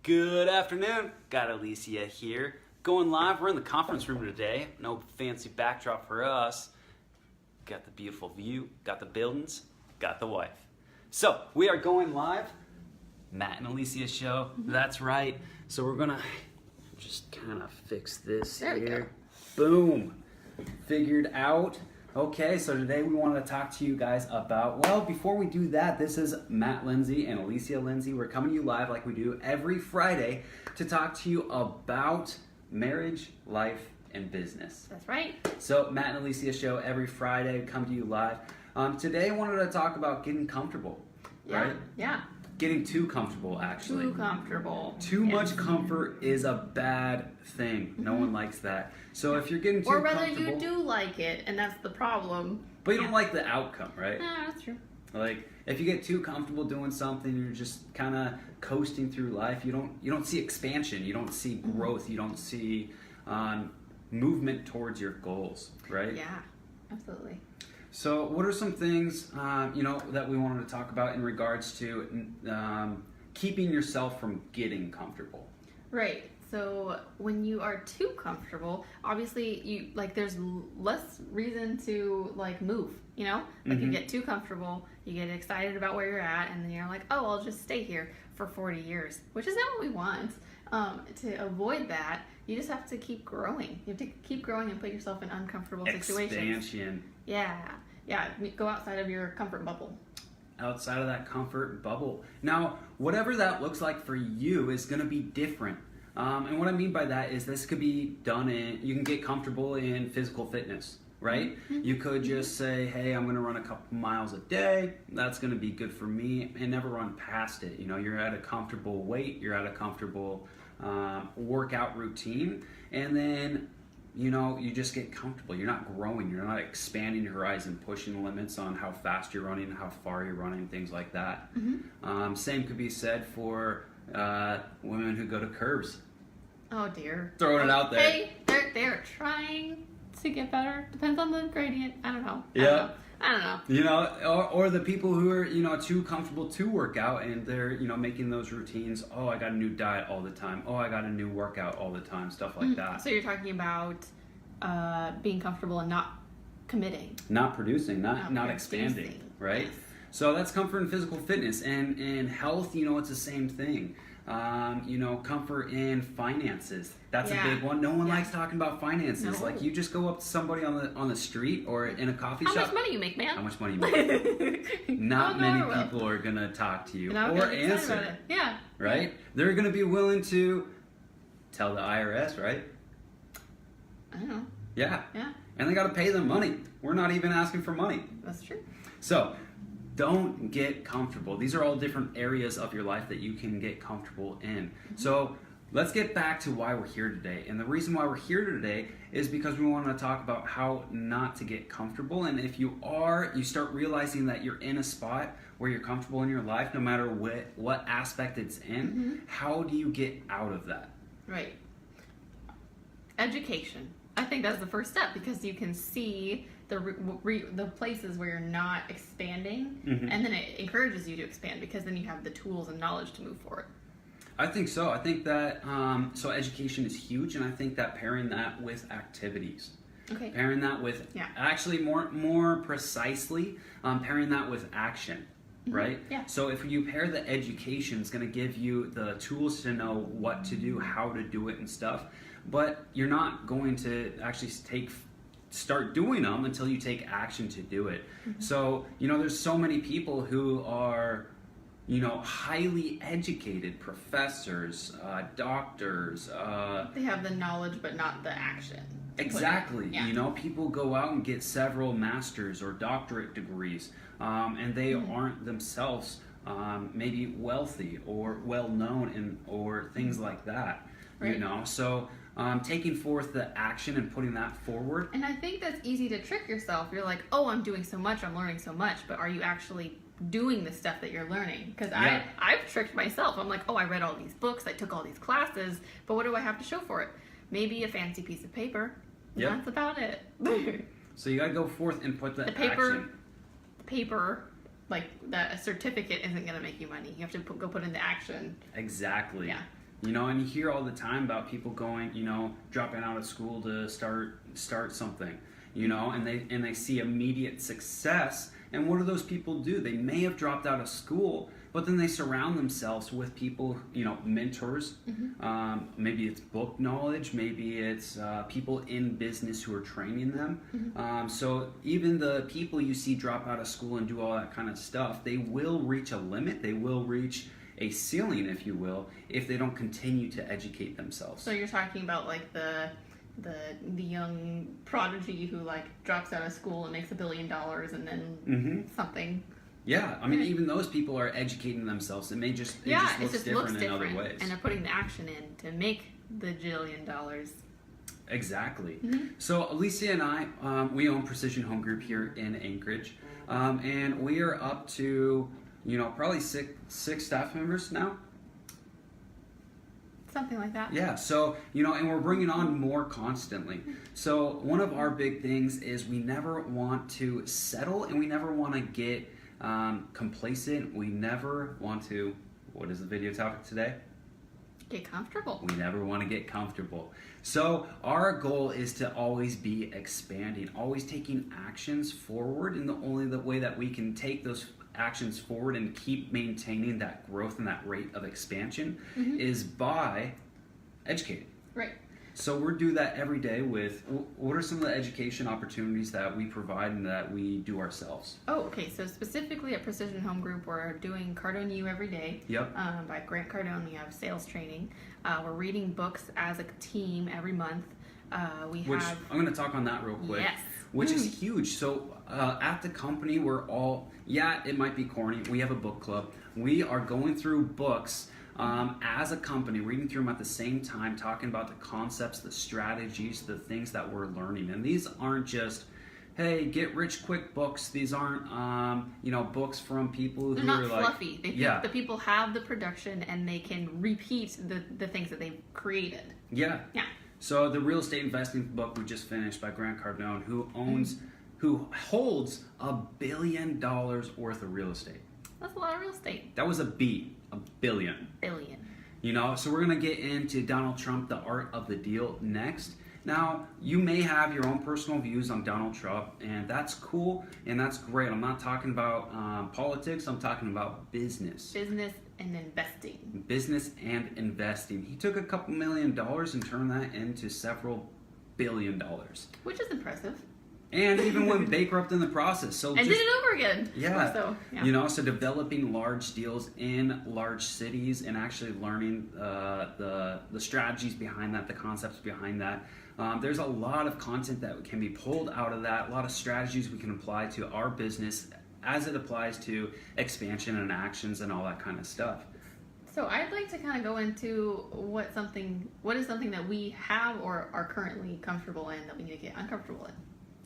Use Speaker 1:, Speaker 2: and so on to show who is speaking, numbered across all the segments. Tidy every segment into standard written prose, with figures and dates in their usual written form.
Speaker 1: Good afternoon. Got Alecia here. Going live. We're in the conference room today. No fancy backdrop for us. Got the beautiful view. Got the buildings. Got the wife. So we are going live. Matt and Alecia show. That's right. So we're gonna just kind of fix this
Speaker 2: There we
Speaker 1: here. Boom. Figured out. Okay, so today we wanted to talk to you guys about, well, before we do that, this is Matt Lindsay and Alecia Lindsay. We're coming to you live like we do every Friday to talk to you about marriage, life, and business.
Speaker 2: That's right.
Speaker 1: So Matt and Alecia show every Friday, we come to you live. Today I wanted to talk about getting comfortable, right?
Speaker 2: Yeah.
Speaker 1: Getting too comfortable, actually.
Speaker 2: Too comfortable.
Speaker 1: Too much comfort is a bad thing. No one likes that. So if you're getting too
Speaker 2: Or whether
Speaker 1: comfortable,
Speaker 2: you do like it, and that's the problem.
Speaker 1: but you don't like the outcome, right?
Speaker 2: Yeah, that's true.
Speaker 1: Like if you get too comfortable doing something, you're just kind of coasting through life. You don't see expansion. You don't see growth. You don't see movement towards your goals, right?
Speaker 2: Yeah, absolutely.
Speaker 1: So what are some things that we wanted to talk about in regards to keeping yourself from getting comfortable?
Speaker 2: Right. So when you are too comfortable, obviously there's less reason to move, you get too comfortable, you get excited about where you're at, and then you're like, oh, I'll just stay here for 40 years, which is not what we want. To avoid that, you just have to keep growing. You have to keep growing and put yourself in uncomfortable situations.
Speaker 1: Expansion.
Speaker 2: Yeah. Go outside of your comfort bubble.
Speaker 1: Outside of that comfort bubble. Now, whatever that looks like for you is going to be different. And what I mean by that is this could be done you can get comfortable in physical fitness, right?
Speaker 2: Mm-hmm.
Speaker 1: You could just say, hey, I'm going to run a couple miles a day. That's going to be good for me, and never run past it. You're at a comfortable weight. You're at a comfortable workout routine. And then, you just get comfortable. You're not growing. You're not expanding your horizon, pushing limits on how fast you're running, how far you're running, things like that.
Speaker 2: Mm-hmm.
Speaker 1: Same could be said for women who go to curves.
Speaker 2: Oh dear.
Speaker 1: Throwing it out there.
Speaker 2: Hey, they're trying to get better. Depends on the gradient. I don't know.
Speaker 1: Yeah.
Speaker 2: I don't know.
Speaker 1: Or the people who are, too comfortable to work out and they're, making those routines. Oh, I got a new diet all the time. Oh, I got a new workout all the time. Stuff like that.
Speaker 2: So you're talking about being comfortable and not committing.
Speaker 1: Not producing, not expanding,
Speaker 2: producing.
Speaker 1: right?
Speaker 2: Yes.
Speaker 1: So that's comfort in physical fitness and health, it's the same thing. Comfort in finances. That's a big one. No one likes talking about finances.
Speaker 2: No.
Speaker 1: Like you just go up to somebody on the street or in a coffee shop.
Speaker 2: How much money you make, man?
Speaker 1: How much money you make? Not many people are gonna talk to you or answer.
Speaker 2: Yeah.
Speaker 1: Right?
Speaker 2: Yeah.
Speaker 1: They're gonna be willing to tell the IRS, right?
Speaker 2: I don't know.
Speaker 1: Yeah.
Speaker 2: Yeah.
Speaker 1: And they gotta pay them money. We're not even asking for money.
Speaker 2: That's true.
Speaker 1: So don't get comfortable. These are all different areas of your life that you can get comfortable in. So let's get back to why we're here today. And the reason why we're here today is because we want to talk about how not to get comfortable. And if you start realizing that you're in a spot where you're comfortable in your life, no matter what aspect it's in, how do you get out of that?
Speaker 2: Right. Education. I think that's the first step because you can see the places where you're not expanding, and then it encourages you to expand because then you have the tools and knowledge to move forward.
Speaker 1: I think so. I think that so education is huge, and I think that pairing that with activities.
Speaker 2: Okay.
Speaker 1: Pairing that with actually more precisely, pairing that with action. Right?
Speaker 2: Yeah.
Speaker 1: So if you pair the education, it's going to give you the tools to know what to do, how to do it and stuff, but you're not going to actually start doing them until you take action to do it. So, there's so many people who are, highly educated, professors, doctors.
Speaker 2: They have the knowledge but not the action.
Speaker 1: Exactly.
Speaker 2: Yeah.
Speaker 1: People go out and get several master's or doctorate degrees, and they aren't themselves maybe wealthy or well-known or things like that.
Speaker 2: Right.
Speaker 1: So taking forth the action and putting that forward.
Speaker 2: And I think that's easy to trick yourself. You're like, oh, I'm doing so much, I'm learning so much, but are you actually doing the stuff that you're learning? Because I've tricked myself. I'm like, oh, I read all these books, I took all these classes, but what do I have to show for it? Maybe a fancy piece of paper.
Speaker 1: Yep.
Speaker 2: That's about it.
Speaker 1: So you got to go forth and put the
Speaker 2: paper, like that a certificate isn't going to make you money. You have to go put into action.
Speaker 1: Exactly.
Speaker 2: Yeah.
Speaker 1: You know, and you hear all the time about people going, you know, dropping out of school to start something, you know, and they see immediate success. And what do those people do? They may have dropped out of school, but then they surround themselves with people, you know, mentors. Maybe it's book knowledge, maybe it's people in business who are training them. So even the people you see drop out of school and do all that kind of stuff, they will reach a limit. They will reach a ceiling, if you will, if they don't continue to educate themselves.
Speaker 2: So you're talking about like the young prodigy who like drops out of school and makes $1 billion and then something.
Speaker 1: Yeah, I mean, even those people are educating themselves. It just looks different in other ways.
Speaker 2: And they're putting the action in to make the $1 billion. Exactly.
Speaker 1: So Alecia and I, we own Precision Home Group here in Anchorage, and we are up to, you know, probably six staff members now.
Speaker 2: Something like that.
Speaker 1: Yeah, so, you know, and we're bringing on more constantly. So one of our big things is we never want to settle, and we never want to get complacent. We never want to, what is the video topic today?
Speaker 2: Get comfortable.
Speaker 1: We never want to get comfortable. So our goal is to always be expanding, always taking actions forward, and the way that we can take those actions forward and keep maintaining that growth and that rate of expansion is by educating.
Speaker 2: Right.
Speaker 1: So we're doing that every day with, what are some of the education opportunities that we provide and that we do ourselves?
Speaker 2: Oh, okay. So specifically at Precision Home Group, we're doing Cardone You every day.
Speaker 1: Yep.
Speaker 2: By Grant Cardone, we have sales training. We're reading books as a team every month. I'm
Speaker 1: going to talk on that real quick.
Speaker 2: Yes.
Speaker 1: Which is huge. So at the company, we're all, it might be corny. We have a book club. We are going through books as a company, reading through them at the same time, talking about the concepts, the strategies, the things that we're learning. And these aren't just, hey, get rich quick books. These aren't, books from people
Speaker 2: They're
Speaker 1: who
Speaker 2: not
Speaker 1: are like
Speaker 2: fluffy. The people have the production and they can repeat the things that they've created.
Speaker 1: Yeah.
Speaker 2: Yeah.
Speaker 1: So the real estate investing book we just finished by Grant Cardone, who holds $1 billion worth of real estate.
Speaker 2: That's a lot of real estate.
Speaker 1: That was a B, $1 billion.
Speaker 2: Billion.
Speaker 1: You know, so we're gonna get into Donald Trump, the art of the deal next. Now, you may have your own personal views on Donald Trump, and that's cool and that's great. I'm not talking about politics. I'm talking about business.
Speaker 2: Business and investing.
Speaker 1: Business and investing. He took a couple $1 million and turned that into several $1 billion.
Speaker 2: Which is impressive.
Speaker 1: And even went bankrupt in the process. So
Speaker 2: did it over again.
Speaker 1: Yeah.
Speaker 2: So, yeah.
Speaker 1: You know, so developing large deals in large cities and actually learning the strategies behind that, the concepts behind that. There's a lot of content that can be pulled out of that, a lot of strategies we can apply to our business as it applies to expansion and actions and all that kind of stuff.
Speaker 2: So I'd like to kind of go into what is something that we have or are currently comfortable in that we need to get uncomfortable in.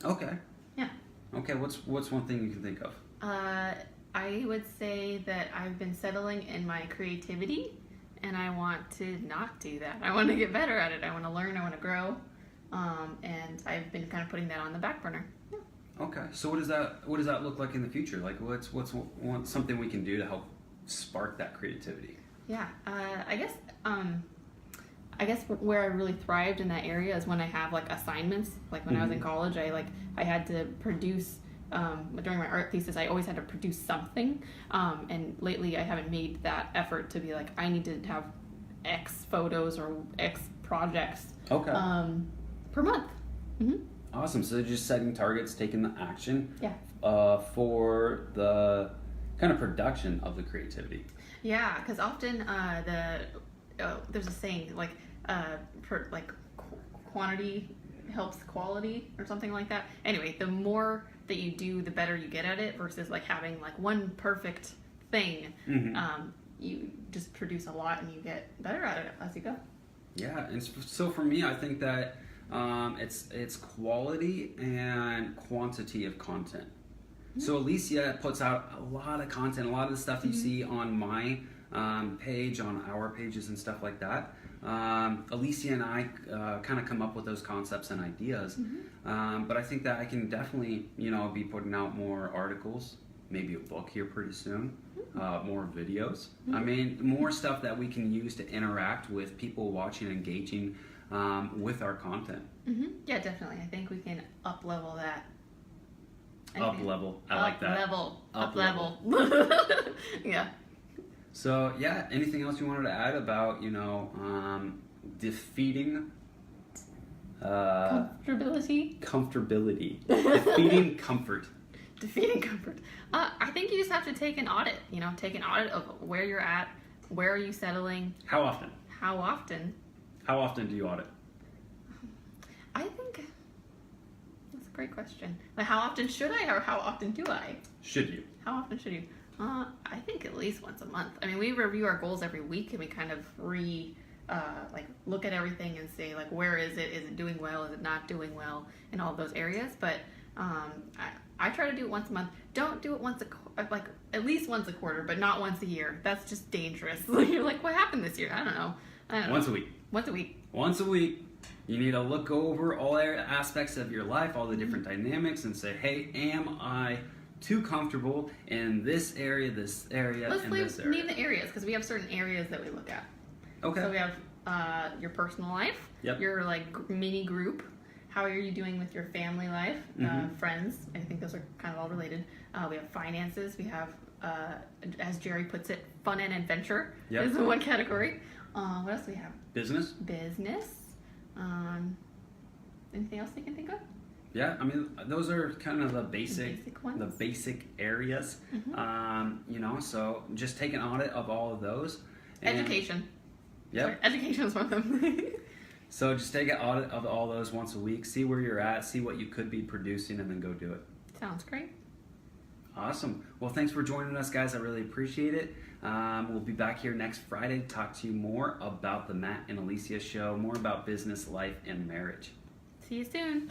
Speaker 1: Okay.
Speaker 2: Yeah.
Speaker 1: Okay, what's one thing you can think of?
Speaker 2: I would say that I've been settling in my creativity, and I want to not do that. I want to get better at it. I want to learn. I want to grow, and I've been kind of putting that on the back burner. Yeah.
Speaker 1: Okay, so what does that look like in the future? Like, what's something we can do to help spark that creativity?
Speaker 2: Yeah, I guess where I really thrived in that area is when I have like assignments. Like when I was in college, I had to produce during my art thesis. I always had to produce something, and lately I haven't made that effort to be like I need to have X photos or X projects.
Speaker 1: Okay.
Speaker 2: Per month. Mm-hmm.
Speaker 1: Awesome. So just setting targets, taking the action.
Speaker 2: Yeah.
Speaker 1: For the kind of production of the creativity.
Speaker 2: Yeah, because often there's a saying like quantity helps quality or something like that. Anyway, the more that you do, the better you get at it versus like having like one perfect thing. You just produce a lot and you get better at it as you go.
Speaker 1: Yeah, and so for me, I think that it's quality and quantity of content. So Alecia puts out a lot of content, a lot of the stuff you see on my page, on our pages and stuff like that. Alecia and I kind of come up with those concepts and ideas. But I think that I can definitely, be putting out more articles, maybe a book here pretty soon. more videos. I mean, more stuff that we can use to interact with people watching and engaging with our content.
Speaker 2: Yeah, definitely. I think we can up level that.
Speaker 1: Up level. I like that.
Speaker 2: Up level. Yeah.
Speaker 1: So yeah, anything else you wanted to add about, defeating
Speaker 2: Comfortability.
Speaker 1: defeating comfort?
Speaker 2: Defeating comfort. I think you just have to take an audit. Take an audit of where you're at. Where are you settling?
Speaker 1: How often?
Speaker 2: How often?
Speaker 1: How often do you audit?
Speaker 2: I think that's a great question. Like, how often should I, or how often do I?
Speaker 1: Should you?
Speaker 2: How often should you? I think at least once a month. I mean, we review our goals every week, and we kind of look at everything and say, like, where is it? Is it doing well? Is it not doing well? In all of those areas. But I try to do it once a month. Don't do it at least once a quarter, but not once a year. That's just dangerous. You're like, what happened this year? I don't know.
Speaker 1: Once a week.
Speaker 2: Once a week.
Speaker 1: Once a week. You need to look over all aspects of your life, all the different dynamics, and say, hey, am I too comfortable in this area, this area,
Speaker 2: Let's
Speaker 1: and this area?
Speaker 2: name the areas, because we have certain areas that we look at.
Speaker 1: Okay.
Speaker 2: So we have your personal life, your mini group. How are you doing with your family life, friends? I think those are kind of all related. We have finances. We have, as Jerry puts it, fun and adventure is one category. What else do we have?
Speaker 1: Business.
Speaker 2: Anything else you can think of?
Speaker 1: Yeah, I mean, those are kind of the basic
Speaker 2: ones.
Speaker 1: the basic areas. So just take an audit of all of those.
Speaker 2: Education.
Speaker 1: Yep.
Speaker 2: Sorry, education is one of them.
Speaker 1: So just take an audit of all those once a week, see where you're at, see what you could be producing, and then go do it.
Speaker 2: Sounds great.
Speaker 1: Awesome. Well, thanks for joining us, guys. I really appreciate it. We'll be back here next Friday to talk to you more about the Matt and Alecia show, more about business, life, and marriage.
Speaker 2: See you soon.